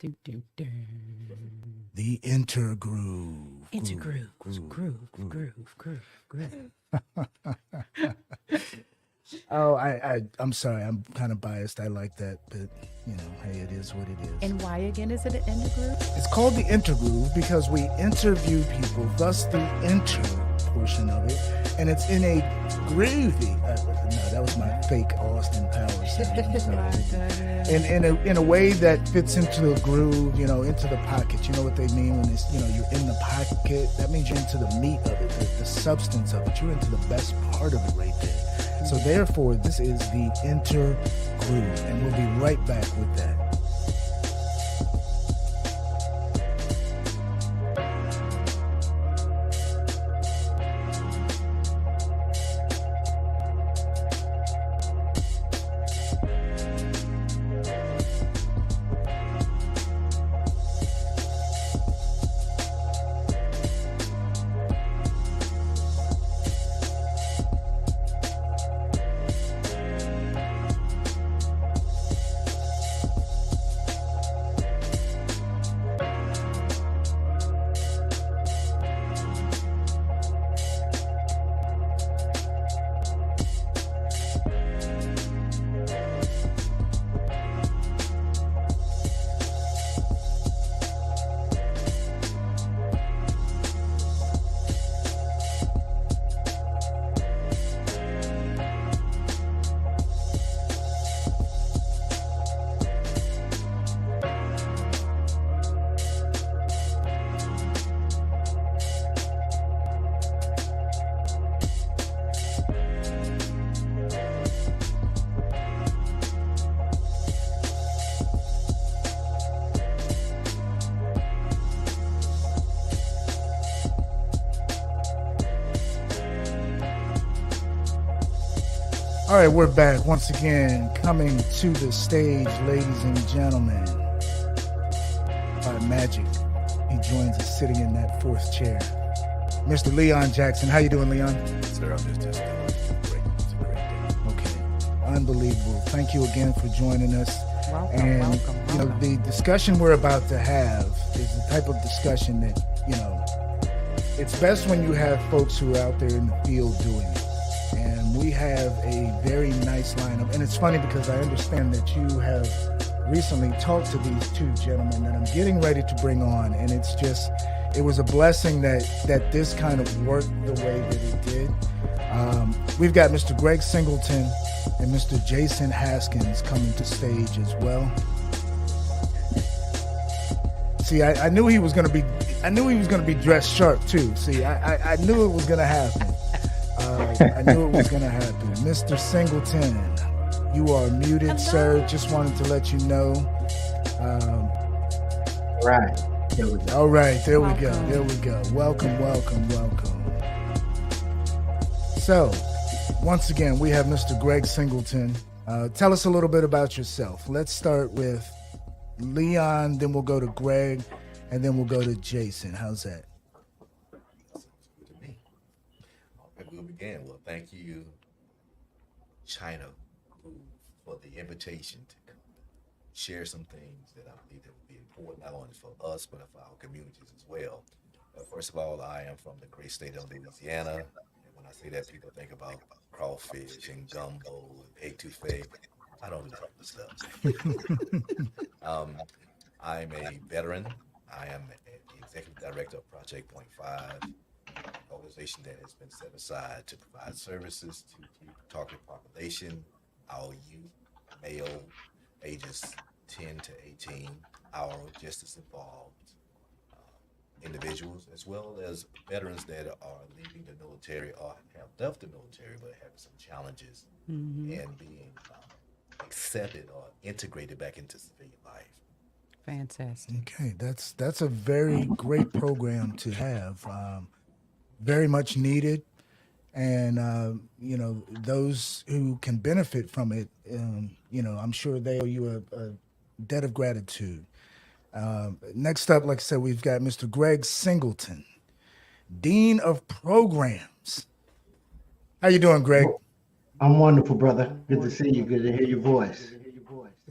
Do, do, do. The intergroove. Intergroove, groove. Oh, I'm sorry. I'm kind of biased. I like that, but hey, it is what it is. And why again is it an intergroove? It's called the intergroove because we interview people, thus the inter portion of it, and it's in a groovy. No, that was my fake Austin Powers sound. in a way that fits into the groove, into the pocket. You know what they mean when it's you're in the pocket. That means you're into the meat of it, the substance of it. You're into the best part of it right there. So therefore, this is the intergroove, and we'll be right back with that. All right, we're back once again, coming to the stage, ladies and gentlemen. By magic, he joins us sitting in that fourth chair. Mr. Leon Jackson. How you doing, Leon? Sir, I'm just great. It's a great day. Okay, unbelievable. Thank you again for joining us. Welcome. The discussion we're about to have is the type of discussion that, it's best when you have folks who are out there in the field doing it. And we have a very nice lineup. And it's funny because I understand that you have recently talked to these two gentlemen that I'm getting ready to bring on. And it was a blessing that this kind of worked the way that it did. We've got Mr. Greg Singleton and Mr. Jason Haskins coming to stage as well. See, I knew he was going to be dressed sharp too. See, I knew it was going to happen. I knew it was going to happen. Mr. Singleton, you are muted, Hello. sir. Just wanted to let you know. Right. There we go. All right, there we go. Welcome. There we go. Welcome. So, once again, we have Mr. Greg Singleton. Tell us a little bit about yourself. Let's start with Leon, then we'll go to Greg, and then we'll go to Jason. How's that? Good to me. Okay, we'll begin. Well, thank you, ChynaGroove, for the invitation to come share some things that I believe that would be important, not only for us, but for our communities as well. First of all, I am from the great state of Louisiana. And when I say that, people think about crawfish and gumbo and etouffee. I don't do that kind of stuff. I'm a veteran. I am the executive director of Project Point 5, an organization that has been set aside to provide services to the target population, our youth, male, ages 10 to 18, our justice involved individuals, as well as veterans that are leaving the military or have left the military but having some challenges in being accepted or integrated back into civilian life. Fantastic. Okay, that's a very great program to have. Very much needed, and those who can benefit from it, I'm sure they owe you a debt of gratitude. Next up, like I said, we've got Mr. Greg Singleton, Dean of Programs. How you doing, Greg? I'm wonderful, brother. Good to see you. Good to hear your voice.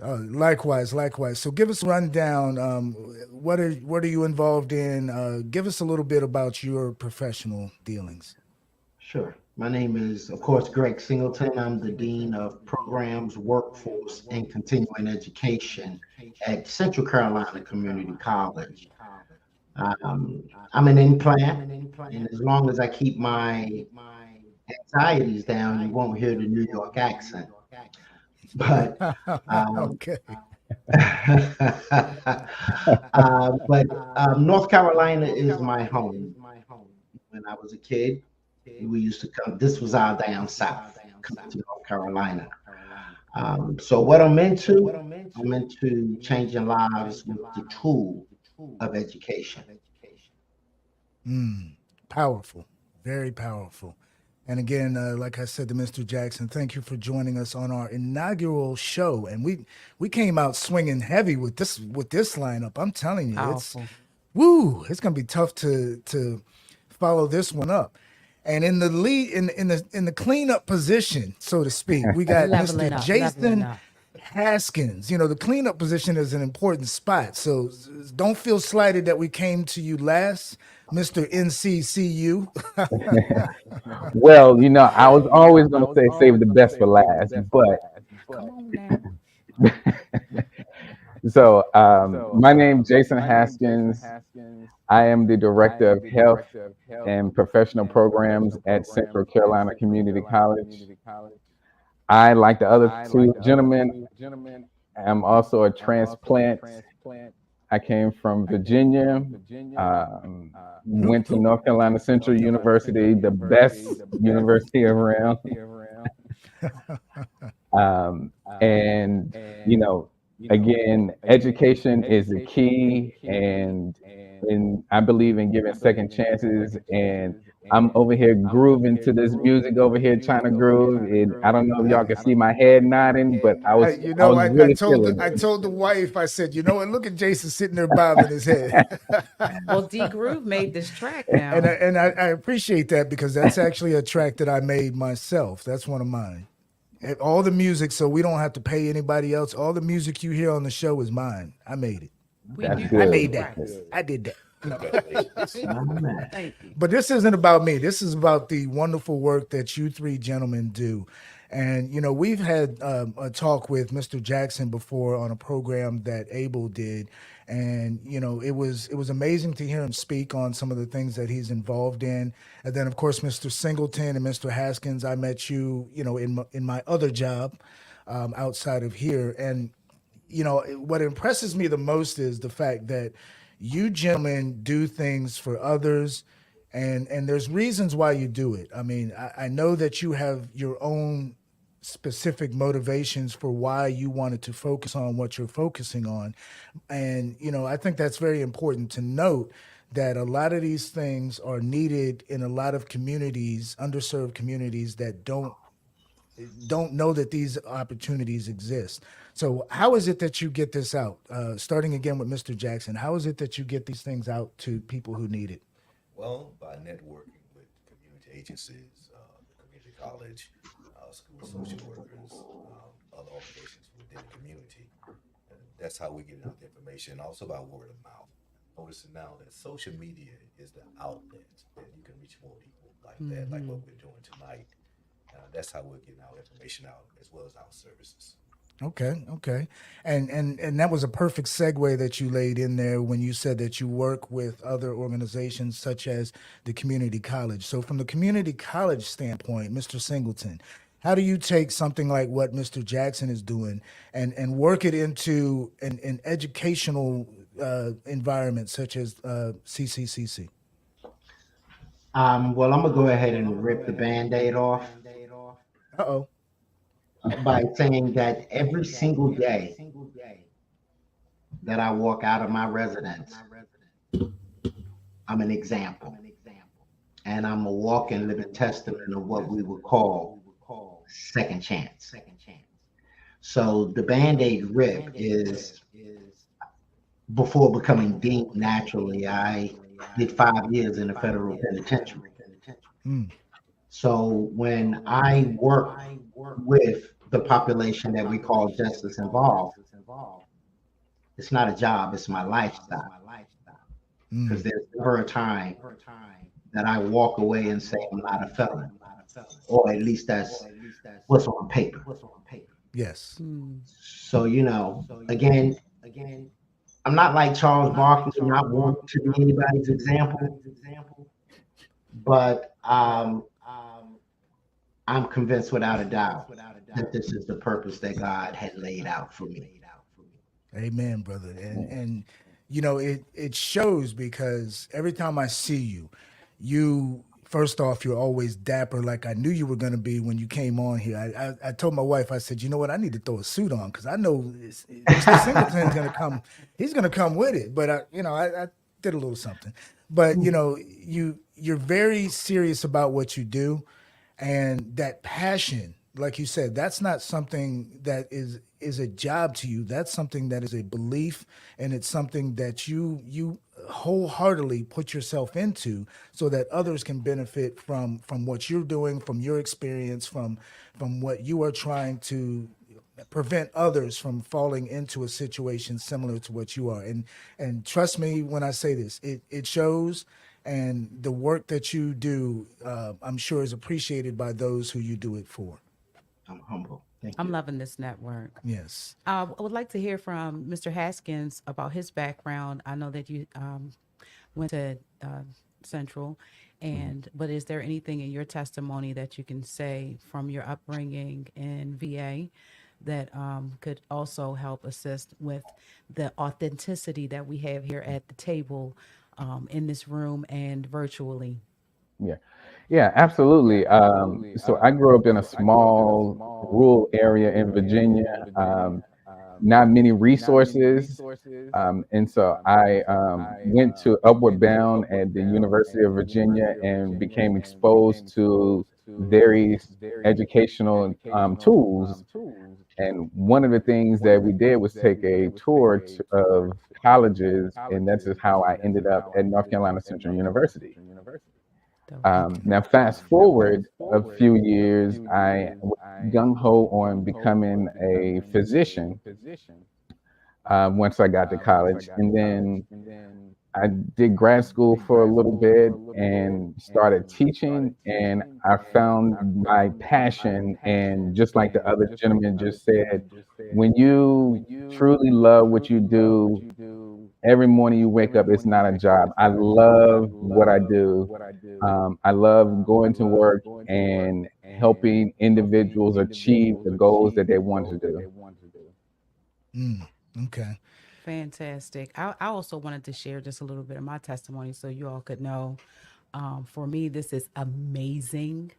Likewise, likewise. So give us a rundown. What are you involved in? Give us a little bit about your professional dealings. Sure. My name is, of course, Greg Singleton. I'm the Dean of Programs, Workforce, and Continuing Education at Central Carolina Community College. I'm an implant, and as long as I keep my anxieties down, you won't hear the New York accent. But um, Okay. North Carolina is my home. When I was a kid, we used to come. This was our down south, come to North Carolina. So what I'm into changing lives with the tool of education. Mm, powerful, very powerful. And again, like I said to Mr. Jackson, thank you for joining us on our inaugural show. And we came out swinging heavy with this lineup. I'm telling you, Powerful. it's gonna be tough to follow this one up. And in the lead, in the cleanup position, so to speak, we got Leveling Mr. up, leveling Jason up. Haskins. You know, the cleanup position is an important spot. So don't feel slighted that we came to you last, Mr. NCCU. Well, I was always going to say save the best for last, but Come on now. so my name Jason Haskins. I am the Director of Health and Professional Programs at Central Carolina Community College. I, like the other two gentlemen, am also a transplant. I came from Virginia, went to North Carolina Central University, the best university around. And, again, education is the key, and I believe in giving second chances. And I'm over here grooving to this music over here, ChynaGroove. And I don't know if y'all can see my head nodding, but I was I really told feeling I it. told the wife, I said, you know what? Look at Jason sitting there bobbing his head. Well, D Groove made this track And now. I appreciate that because that's actually a track that I made myself. That's one of mine. And all the music, so we don't have to pay anybody else. All the music you hear on the show is mine. I made it. We That's do I good. made that. that. I did that. Congratulations. Thank you. But this isn't about me. This is about the wonderful work that you three gentlemen do. And, we've had a talk with Mr. Jackson before on a program that Abel did. And, it was amazing to hear him speak on some of the things that he's involved in. And then, of course, Mr. Singleton and Mr. Haskins, I met you, in my other job outside of here. And, what impresses me the most is the fact that you gentlemen do things for others, and there's reasons why you do it. I mean, I know that you have your own specific motivations for why you wanted to focus on what you're focusing on. And, I think that's very important to note that a lot of these things are needed in a lot of communities, underserved communities that don't know that these opportunities exist. So how is it that you get this out? Starting again with Mr. Jackson, how is it that you get these things out to people who need it? Well, by networking with community agencies, the community college, school social workers, other organizations within the community. And that's how we get out the information. Also by word of mouth. Noticing now that social media is the outlet that you can reach more people like that, like what we're doing tonight. That's how we're getting our information out as well as our services. Okay. And that was a perfect segue that you laid in there when you said that you work with other organizations such as the community college. So from the community college standpoint, Mr. Singleton, how do you take something like what Mr. Jackson is doing and work it into an educational environment such as CCCC? Well, I'm gonna go ahead and rip the Band-Aid off Uh-oh. by saying that every single day that I walk out of my residence, I'm an example. And I'm a walking living testament of what we would call second chance. So the Band-Aid rip is before becoming deemed naturally. I did 5 years in a federal penitentiary. Mm. So when I work with the population that we call justice involved, It's not a job, it's my lifestyle. Because there's never a time that I walk away and say I'm not a felon, or at least that's what's on paper. Yes. So, again, I'm not like Charles Barkley, not wanting to be anybody's example, but I'm convinced without a doubt that this is the purpose that God had laid out for me. Amen, brother. And it shows, because every time I see you first off, you're always dapper, like I knew you were going to be when you came on here. I told my wife, I said, you know what, I need to throw a suit on, because I know Mr. Singleton's going to come. He's going to come with it. But I did a little something. But you're very serious about what you do, and that passion, like you said, that's not something that is a job to you. That's something that is a belief, and it's something that you wholeheartedly put yourself into, so that others can benefit from what you're doing, from your experience, from what you are trying to prevent others from falling into a situation similar to what you are. And trust me when I say this, it shows. And the work that you do, I'm sure, is appreciated by those who you do it for. I'm humble. Thank I'm you. loving this network. Yes. I would like to hear from Mr. Haskins about his background. I know that you went to Central, but is there anything in your testimony that you can say from your upbringing in VA that could also help assist with the authenticity that we have here at the table, in this room and virtually? Yeah, absolutely. So I grew up in a small rural area in Virginia. Not many resources, and so I went to Upward Bound at the University of Virginia and became exposed to various educational tools. And one of the things that we did was take a tour of colleges, and that's just how I ended up at North Carolina Central University. Now, fast forward a few years, I was gung ho on becoming a physician once I got to college. And then I did grad school for a little bit and started teaching. And I found my passion. And just like the other gentleman just said, when you truly love what you do, every morning you wake up, it's not a job. I love what I do. I love going to work and helping individuals achieve the goals that they want to do. Okay. Fantastic. I also wanted to share just a little bit of my testimony so you all could know. For me, this is amazing.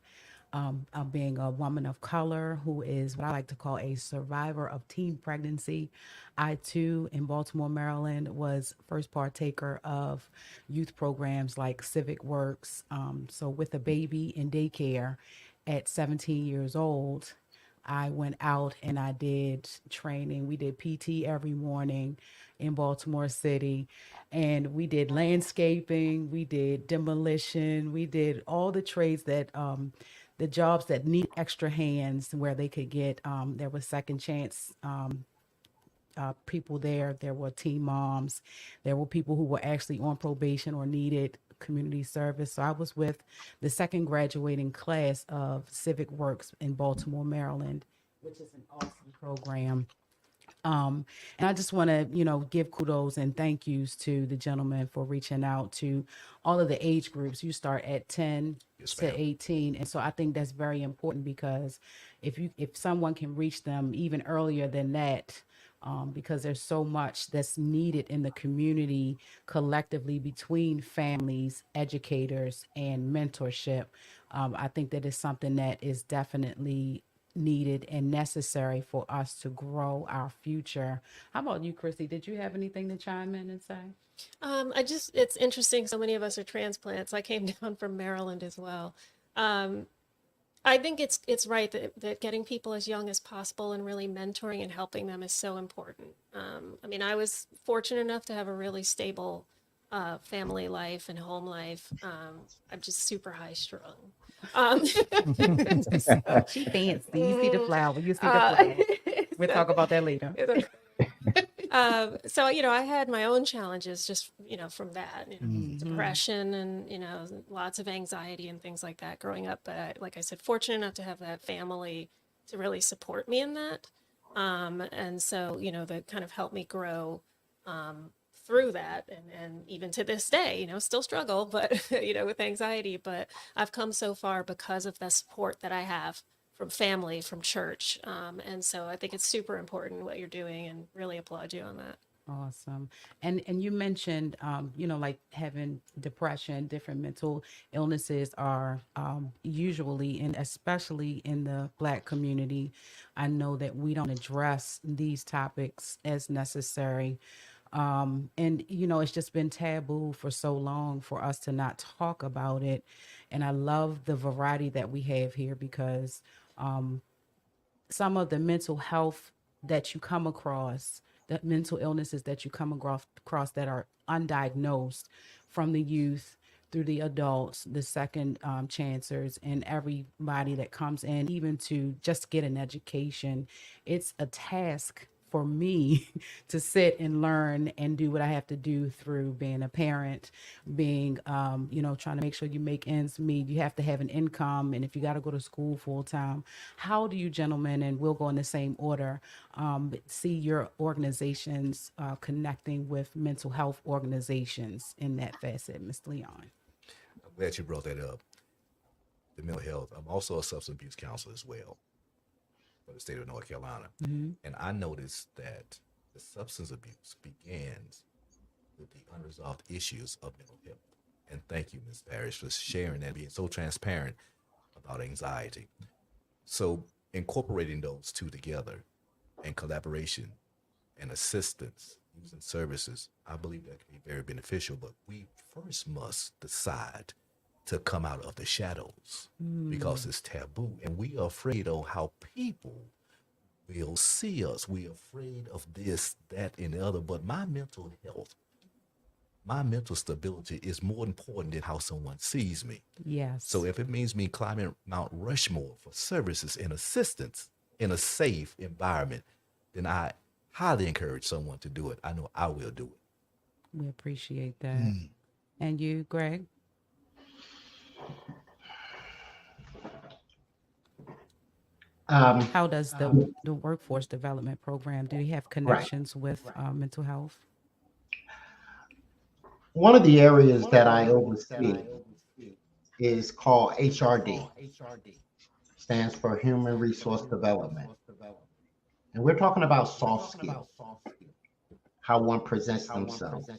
Being a woman of color who is what I like to call a survivor of teen pregnancy. I too, in Baltimore, Maryland, was first partaker of youth programs like Civic Works. So with a baby in daycare at 17 years old, I went out and I did training. We did PT every morning in Baltimore City, and we did landscaping, we did demolition, we did all the trades that the jobs that need extra hands, where they could get there was second chance people there. There were teen moms. There were people who were actually on probation or needed community service. So I was with the second graduating class of Civic Works in Baltimore, Maryland, which is an awesome program. And I just want to, give kudos and thank yous to the gentleman for reaching out to all of the age groups. You start at 10 to 18. And so I think that's very important, because if someone can reach them even earlier than that, because there's so much that's needed in the community collectively between families, educators, and mentorship. I think that is something that is definitely needed and necessary for us to grow our future. How about you, Chrissy? Did you have anything to chime in and say? It's interesting. So many of us are transplants. I came down from Maryland as well. I think it's right that getting people as young as possible and really mentoring and helping them is so important. I was fortunate enough to have a really stable family life and home life. I'm just super high strung. She fancy. You see the flower. You see the flower. We'll talk about that later. So, I had my own challenges just, from that, depression and, lots of anxiety and things like that growing up. But like I said, fortunate enough to have that family to really support me in that. And so, that kind of helped me grow through that. And even to this day, still struggle, but, with anxiety. But I've come so far because of the support that I have from family, from church. And so I think it's super important what you're doing and really applaud you on that. Awesome. And you mentioned, like having depression, different mental illnesses are usually, and especially in the Black community, I know that we don't address these topics as necessary. And, it's just been taboo for so long for us to not talk about it. And I love the variety that we have here because some of the mental health that you come across, the mental illnesses that you come across that are undiagnosed from the youth through the adults, the second chancers, and everybody that comes in, even to just get an education. It's a task for me to sit and learn and do what I have to do through being a parent, being, trying to make sure you make ends meet. You have to have an income. And if you got to go to school full time, how do you gentlemen, and we'll go in the same order, see your organizations connecting with mental health organizations in that facet, Ms. Leon? I'm glad you brought that up. The mental health. I'm also a substance abuse counselor as well for the state of North Carolina. Mm-hmm. And I noticed that the substance abuse begins with the unresolved issues of mental health. And thank you, Ms. Parrish, for sharing that, being so transparent about anxiety. So incorporating those two together and collaboration and assistance using services, I believe that can be very beneficial. But we first must decide to come out of the shadows because it's taboo. And we are afraid of how people will see us. We're afraid of this, that, and the other. But my mental health, my mental stability is more important than how someone sees me. Yes. So if it means me climbing Mount Rushmore for services and assistance in a safe environment, then I highly encourage someone to do it. I know I will do it. We appreciate that. And you, Greg? How does the workforce development program, do you have connections with mental health? One of the areas that I oversee is called HRD, stands for Human Resource Development. And we're talking about soft skills, how one presents themselves,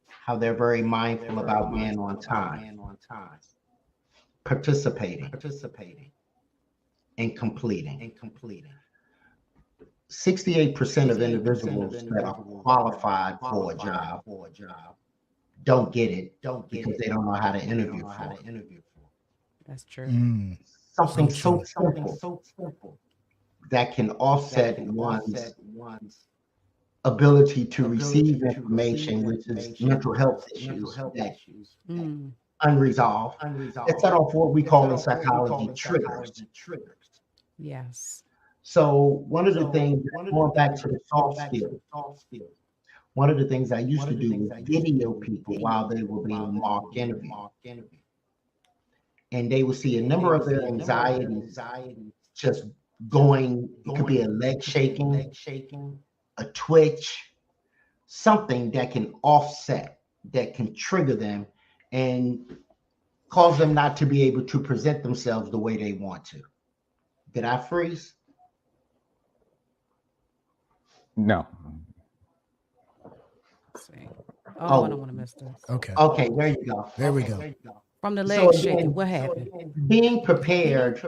how they're very mindful about being on time, participating, and completing. 68% of individuals that are qualified for a job don't get it because they don't know how to interview for it. That's true. Something so simple that can offset one's ability to receive information, which is mental health issues that unresolved. It's set off what we call in psychology triggers. Yes. So one of the things, going back to the soft skills, one of the things I used to do was video people while they were being mock interviewed. And they would see a number of their anxieties just going, it could be a leg shaking, a twitch, something that can offset, that can trigger them and cause them not to be able to present themselves the way they want to. Did I freeze? No. Let's see. Oh, I don't want to miss this. Okay. Okay, there you go. There we go. From the So leg again, shaking, what happened? being prepared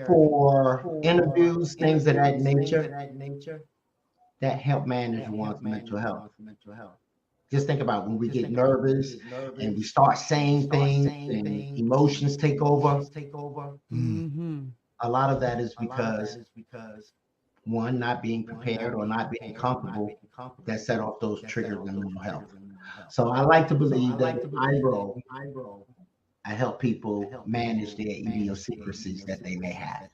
for interviews, things of that nature, that help manage one's mental health. Just think about when we get nervous and we start saying things and emotions take over. A lot of that is because one, not being prepared or not being comfortable, that set off those triggers in mental health. So I like to believe that in my role, I help people manage their idiosyncrasies that they may have.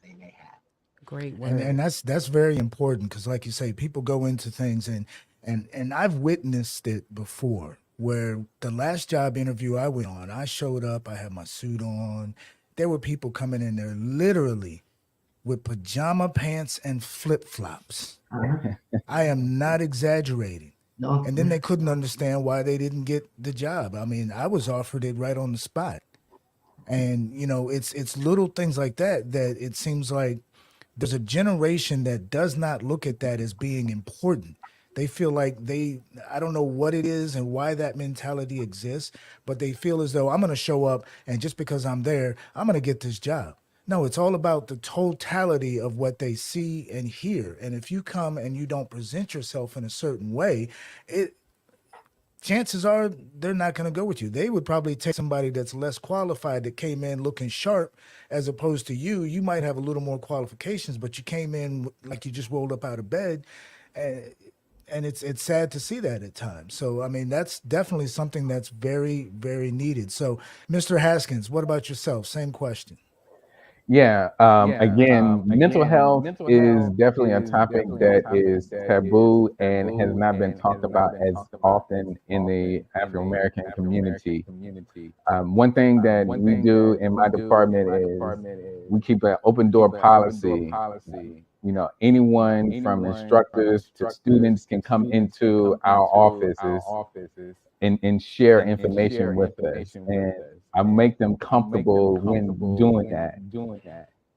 Great and word. that's very important because, like you say, people go into things and I've witnessed it before. Where the last job interview I went on, I showed up, I had my suit on. There were people coming in there literally with pajama pants and flip flops. I am not exaggerating. No, And then they couldn't understand why they didn't get the job. I mean, I was offered it right on the spot. And it's little things like that that it seems like there's a generation that does not look at that as being important. They feel like I don't know what it is and why that mentality exists, but they feel as though I'm going to show up and just because I'm there, I'm going to get this job. No, it's all about the totality of what they see and hear. And if you come and you don't present yourself in a certain way, it chances are they're not going to go with you. They would probably take somebody that's less qualified that came in looking sharp as opposed to you. You might have a little more qualifications, but you came in like you just rolled up out of bed. And, and it's sad to see that at times. So, I mean, that's definitely something that's very, very needed. So, Mr. Haskins, what about yourself? Same question. Yeah. Again, mental health is definitely a topic that is taboo and has not been talked about as often in the African American community. One thing that we do in my department is we keep an open door policy. Anyone from instructors to students can come into our offices and share information with us. And I make them comfortable when doing that.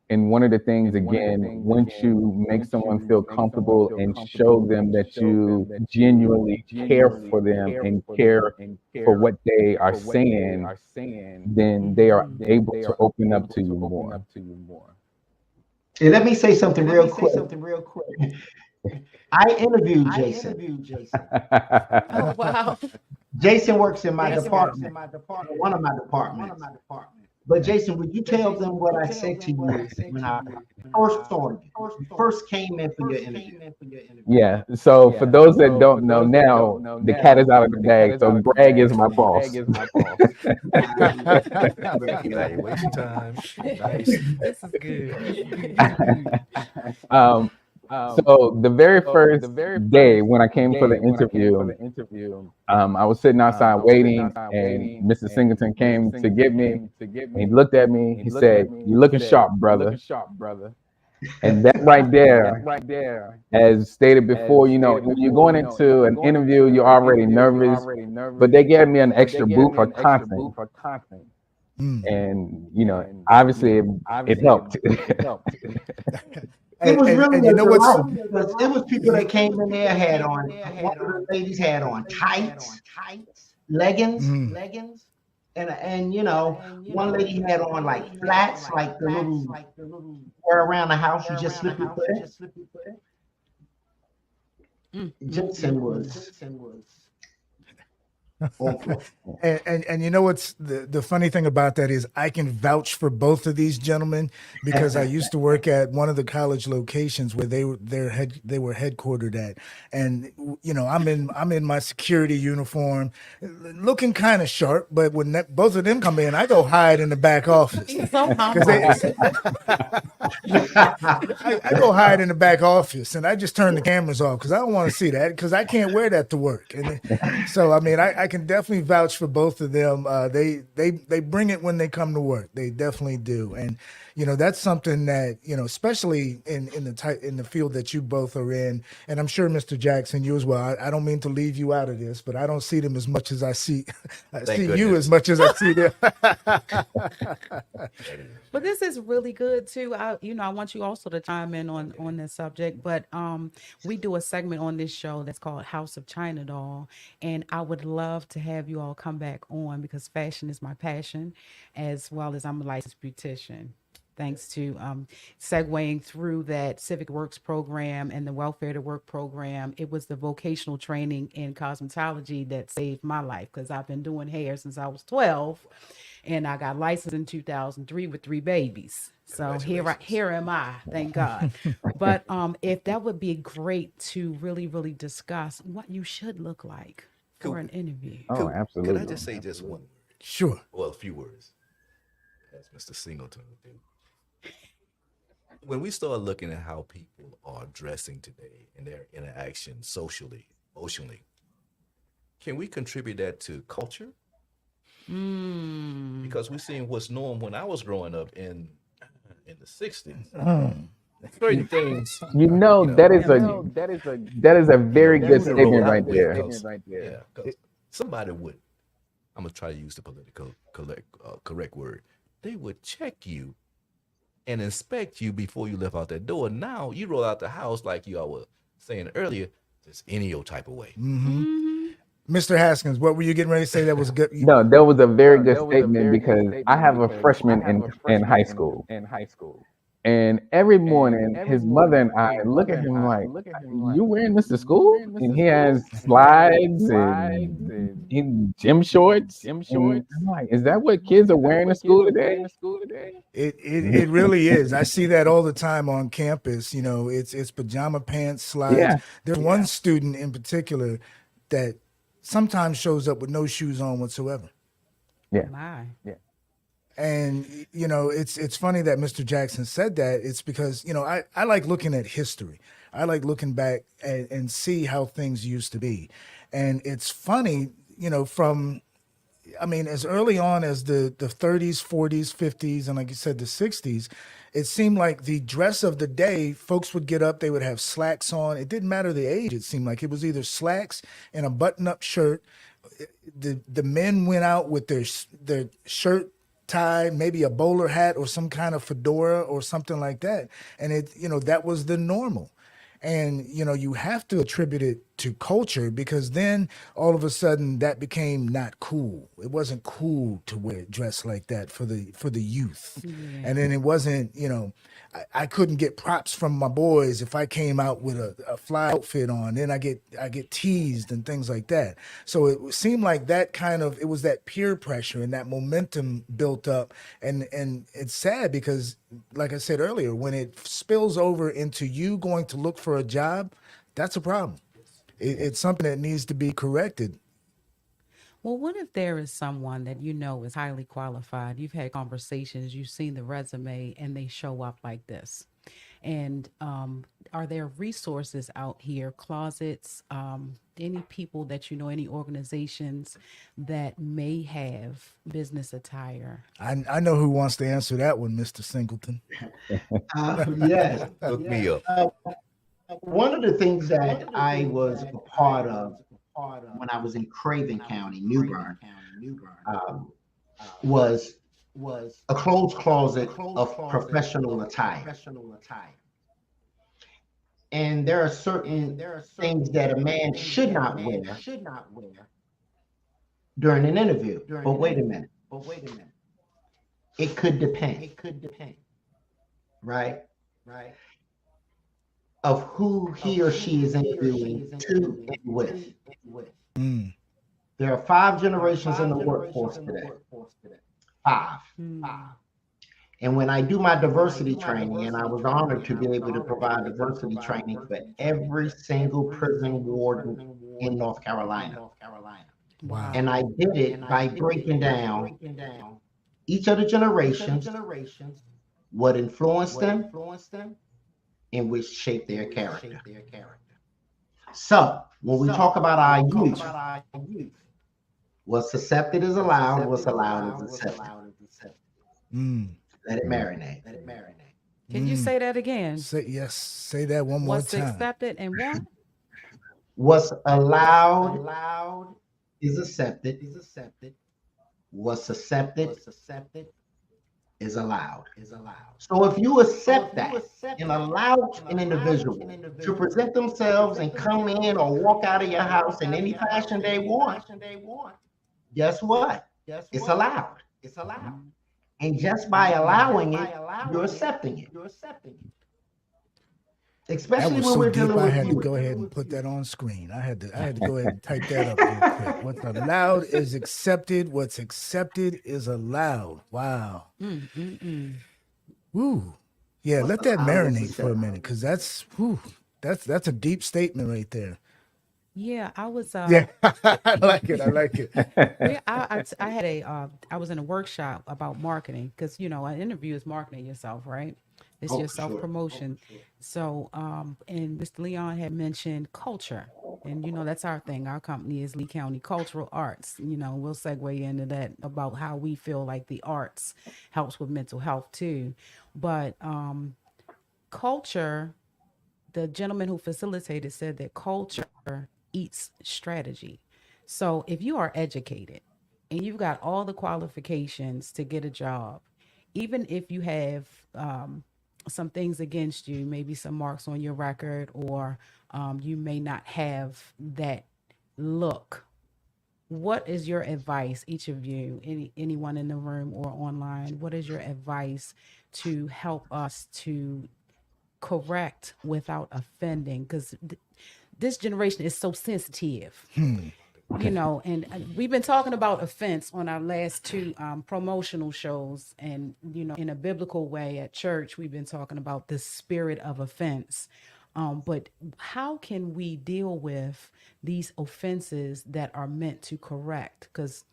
And one of the things, again, once you make someone feel comfortable and show them that you genuinely care for them and care for what they are saying, then they are able to open up to you more. and let me say something real quick. I interviewed Jason. Oh, wow. Jason works in my department, one of my departments. But Jason, would you tell them what I said to you when I first saw you first came in for your interview? Yeah. So for those that don't know now, the cat is out of the bag. So Greg is my boss. Evaluation time. Nice. This is good. So the very first day when I came for the interview, I was sitting outside waiting, and Mr. Singleton came to get me. And he looked at me. He said, "You're looking sharp, brother." And that right there, as stated before, when you're going into an interview, you're already nervous, but they gave me an extra boot for confidence. And obviously it helped. It was really and you know a what's delight because it was people that came in there had on, one of the ladies had on tights, leggings, and one lady had on like flats, like the little wear around the house you just slip your foot in. Jason was awful. and you know what's the funny thing about that is I can vouch for both of these gentlemen because I used to work at one of the college locations where they were headquartered at, and I'm in my security uniform, looking kind of sharp, but when both of them come in, I go hide in the back office. So humble. I go hide in the back office and I just turn the cameras off because I don't want to see that because I can't wear that to work. And so I mean I can definitely vouch for both of them. They bring it when they come to work. They definitely do. And that's something that especially in the field that you both are in, and I'm sure Mr. Jackson, you as well. I don't mean to leave you out of this, but I don't see them as much as I see you as much as I see them. But this is really good too. I want you also to chime in on this subject. But we do a segment on this show that's called House of China Doll, and I would love to have you all come back on because fashion is my passion, as well as I'm a licensed beautician. Thanks to segueing through that Civic Works program and the Welfare to Work program, it was the vocational training in cosmetology that saved my life because I've been doing hair since I was 12. And I got licensed in 2003 with 3 babies. So here am I, thank God. But if that would be great to really, really discuss what you should look like for an interview. Oh, absolutely. Could I just say just one word? Sure. Well, a few words, as Mr. Singleton would do. when we start looking at how people are dressing today and their interaction socially, emotionally, can we contribute that to culture? Mm. Because we're seeing what's normal when I was growing up in the 60s. Mm. Certain things, That is a very you good wouldn't roll statement out right with there. 'cause somebody would, I'm gonna try to use the political correct word. They would check you and inspect you before you left out that door. Now you roll out the house like you all were saying earlier, just any old type of way. Mr. Haskins, what were you getting ready to say that was good? No, that was a very good statement because I have a freshman in high school. And every morning, his mother and I look at him like, "You wearing this to school?" And he has slides and gym shorts. And I'm like, "Is that what kids are wearing to school today?" It really is. I see that all the time on campus. It's pajama pants, slides. Yeah. There's one student in particular that sometimes shows up with no shoes on whatsoever. Yeah. My. And it's funny that Mr. Jackson said that. It's because I like looking at history. I like looking back and see how things used to be. And it's funny, from as early on as the 30s, 40s, 50s, and like you said, the 60s, it seemed like the dress of the day, folks would get up, they would have slacks on. It didn't matter the age. It seemed like it was either slacks and a button-up shirt. The men went out with their shirt tie, maybe a bowler hat or some kind of fedora or something like that. And that was the normal. And, you have to attribute it to culture, because then all of a sudden that became not cool. It wasn't cool to wear dress like that for the youth. Yeah. And then it wasn't, I couldn't get props from my boys if I came out with a fly outfit on. Then I get teased and things like that. So it seemed like it was that peer pressure and that momentum built up. And it's sad because, like I said earlier, when it spills over into you going to look for a job, that's a problem. It's something that needs to be corrected. Well, what if there is someone that is highly qualified? You've had conversations, you've seen the resume, and they show up like this. And are there resources out here, closets, any people that any organizations that may have business attire? I know who wants to answer that one, Mr. Singleton. Yes. Look me up. One of the things that I was a part of when I was in Craven County, New Bern, was a clothes closet of professional attire. And there are certain things that a man should not wear during an interview. But wait a minute. It could depend. Right? Of who he or she is interviewing to and with. Mm. There are 5 generations in the workforce today. 5. And when I do my diversity training, and I was honored to be able to provide diversity training for every single prison warden in North Carolina. Wow. And I did it by breaking down each of the generations, what influenced them, and which shaped their character. So when we talk about our youth, what's accepted is allowed, what's allowed is accepted. Mm. Let it marinate. Can you say that again? Say that one more What's time. accepted and what? What's allowed is accepted. What's accepted is allowed. So if you accept that and allow an individual to present themselves and come in or walk out of your house in any fashion they want, guess what? It's allowed. And just by allowing it, you're accepting it. That Especially was when so we're deep. dealing I with had to youth. go ahead and put that on screen. I had to go ahead and type that up real quick. What's allowed is accepted. What's accepted is allowed. Wow. Woo. Yeah, let that marinate for a minute, because that's a deep statement right there. Yeah, I was. Yeah, I like it. Yeah, I had I was in a workshop about marketing, because an interview is marketing yourself, right? It's Oh, your for self sure. promotion. So, and Mr. Leon had mentioned culture. And, that's our thing. Our company is Lee County Cultural Arts. We'll segue into that about how we feel like the arts helps with mental health too. But culture, the gentleman who facilitated said that culture eats strategy. So if you are educated and you've got all the qualifications to get a job, even if you have some things against you, maybe some marks on your record, or you may not have that look, what is your advice, each of you, anyone in the room or online, what is your advice to help us to correct without offending? Because this generation is so sensitive, and we've been talking about offense on our last two promotional shows. And, in a biblical way at church, we've been talking about the spirit of offense. But how can we deal with these offenses that are meant to correct? Because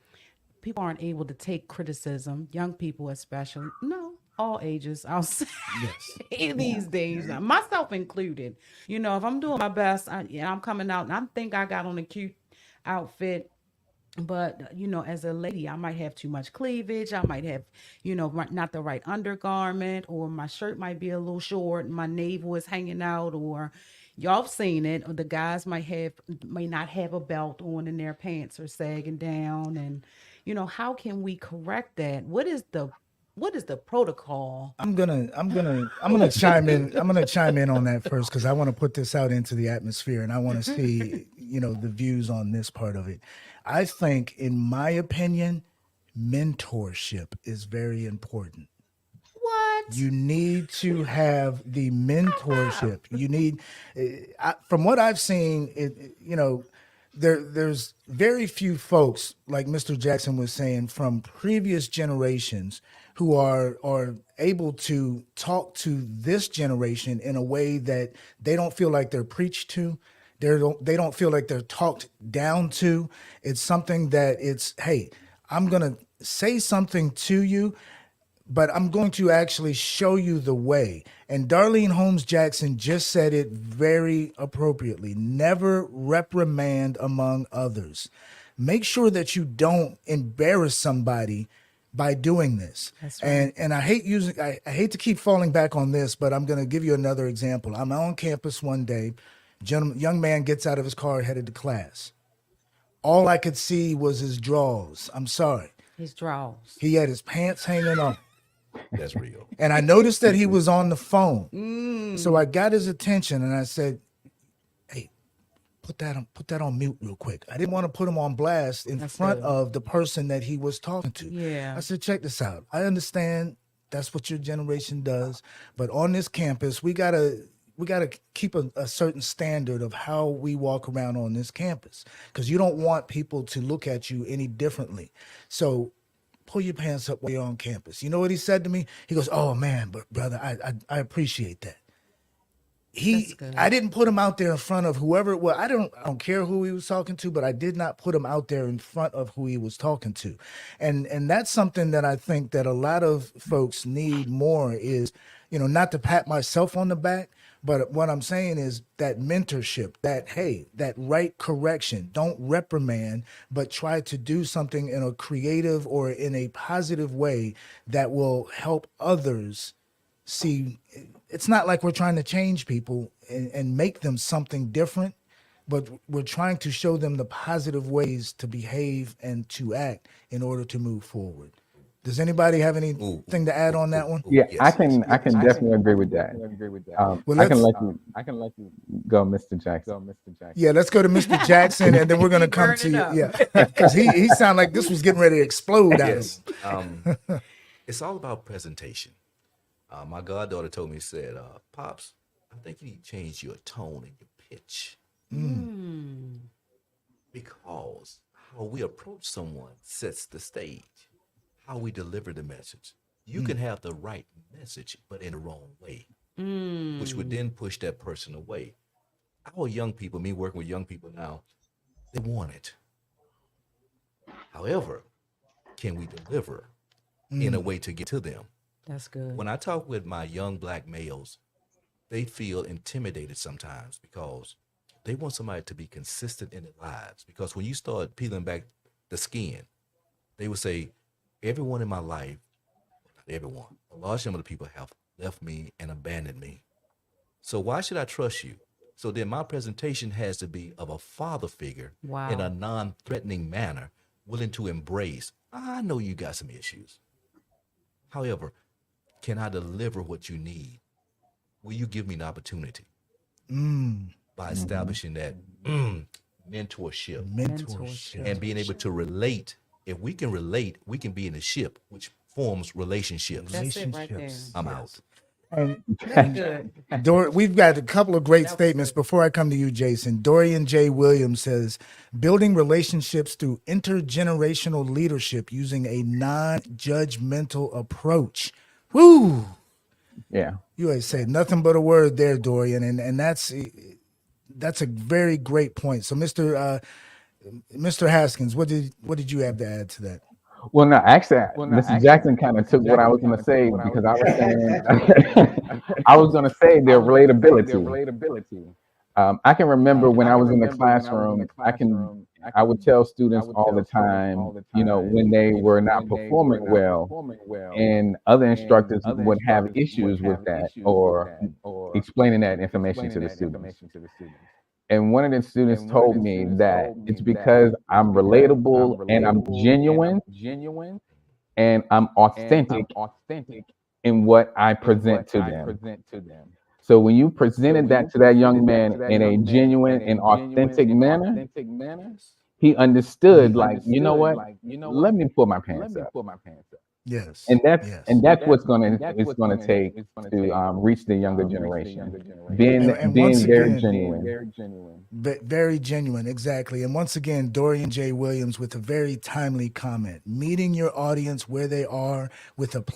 people aren't able to take criticism, young people especially. No, all ages, I'll say Yes. these days, myself included. If I'm doing my best, I'm coming out and I think I got on a cute outfit, but as a lady, I might have too much cleavage. I might have not the right undergarment, or my shirt might be a little short and my navel is hanging out, or y'all have seen it, or the guys may not have a belt on and their pants are sagging down. And how can we correct that? What is the protocol? I'm gonna chime in. I'm gonna chime in on that first because I want to put this out into the atmosphere and I want to see, the views on this part of it. I think, in my opinion, mentorship is very important. What? You need to have the mentorship. You need, from what I've seen, there's very few folks, like Mr. Jackson was saying, from previous generations who are able to talk to this generation in a way that they don't feel like they're preached to. They don't feel like they're talked down to. It's something that it's, hey, I'm gonna say something to you, but I'm going to actually show you the way. And Darlene Holmes Jackson just said it very appropriately. Never reprimand among others. Make sure that you don't embarrass somebody by doing this. That's And right. and I hate to keep falling back on this, but I'm going to give you another example. I'm on campus one day. Young man gets out of his car headed to class. All I could see was his drawers. I'm sorry. His draws. He had his pants hanging off. That's real. And I noticed that he was on the phone. So I got his attention and I said, hey, put that on mute real quick. I didn't want to put him on blast in That's front good. of the person that he was talking to. Yeah. I said, check this out. I understand that's what your generation does, but on this campus, we gotta keep a certain standard of how we walk around on this campus, because you don't want people to look at you any differently. So pull your pants up while you're on campus. You know what he said to me? He goes, oh man, but brother, I appreciate that. That's I good. didn't put him out there in front of whoever it was. I don't care who he was talking to, but I did not put him out there in front of who he was talking to. And that's something that I think that a lot of folks need more is, not to pat myself on the back, but what I'm saying is that mentorship, that, hey, that right correction. Don't reprimand, but try to do something in a creative or in a positive way that will help others see. It's not like we're trying to change people and make them something different, but we're trying to show them the positive ways to behave and to act in order to move forward. Does anybody have Ooh, anything to add on that one? Yeah, I yes, can I can definitely agree with that. Well, I can let's let you go, Mr. Jackson. yeah, let's go to Mr. Jackson, and then we're gonna He come burned to it you. up. Yeah, because he sounded like this was getting ready to explode out of him. yes. It's all about presentation. My goddaughter told me, said, Pops, I think you need to change your tone and your pitch, because how we approach someone sets the stage, how we deliver the message. You can have the right message, but in the wrong way, which would then push that person away. Our young people, me working with young people now, they want it. However, can we deliver in a way to get to them? That's good. When I talk with my young black males, they feel intimidated sometimes because they want somebody to be consistent in their lives. Because when you start peeling back the skin, they would say, everyone in my life, not everyone, a large number of people have left me and abandoned me. So why should I trust you? So then my presentation has to be of a father figure in a Wow. non-threatening manner, willing to embrace, I know you got some issues. However, can I deliver what you need? Will you give me an opportunity by establishing that mentorship Mentorship. and being able to relate? If we can relate, we can be in a ship, which forms relationships. That's it right there. Relationships. I'm out. And, That's good. We've got a couple of great statements before I come to you, Jason. Dorian J. Williams says, building relationships through intergenerational leadership using a non-judgmental approach. Woo! Yeah. You ain't said nothing but a word there, Dorian, and that's a very great point. So, Mr. Haskins, what did you have to add to that? Well, no, actually, Mr. Jackson kind of took what I was going to say because I was saying, I was going to say their relatability. I can remember when I was in the classroom, I would tell students all the time, when they were not performing well, and other instructors would have issues with that or explaining that information to the students. And one of the students told me that it's because I'm relatable and I'm genuine and I'm authentic in what I present to them. So when you presented that to that young man in a genuine and authentic manner, he understood, like, you know what? Let me pull my pants up. Yes. And that's yes. what's it's gonna take to reach the younger generation. And Being once very again, genuine. Very genuine, exactly. And once again, Dorian J. Williams with a very timely comment. Meeting your audience where they are with a